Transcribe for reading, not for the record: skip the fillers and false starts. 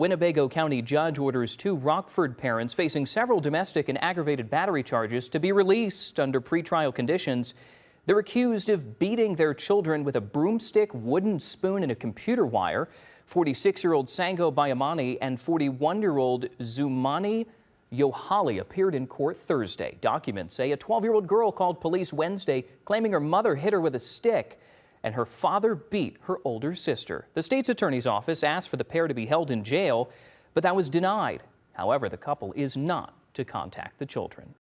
Winnebago County judge orders two Rockford parents facing several domestic and aggravated battery charges to be released under pretrial conditions. They're accused of beating their children with a broomstick, wooden spoon, and a computer wire. 46-year-old Sango Bayamani and 41-year-old Zumani Yohali appeared in court Thursday. Documents say a 12-year-old girl called police Wednesday claiming her mother hit her with a stick and her father beat her older sister. The state's attorney's office asked for the pair to be held in jail, but that was denied. However, the couple is not to contact the children.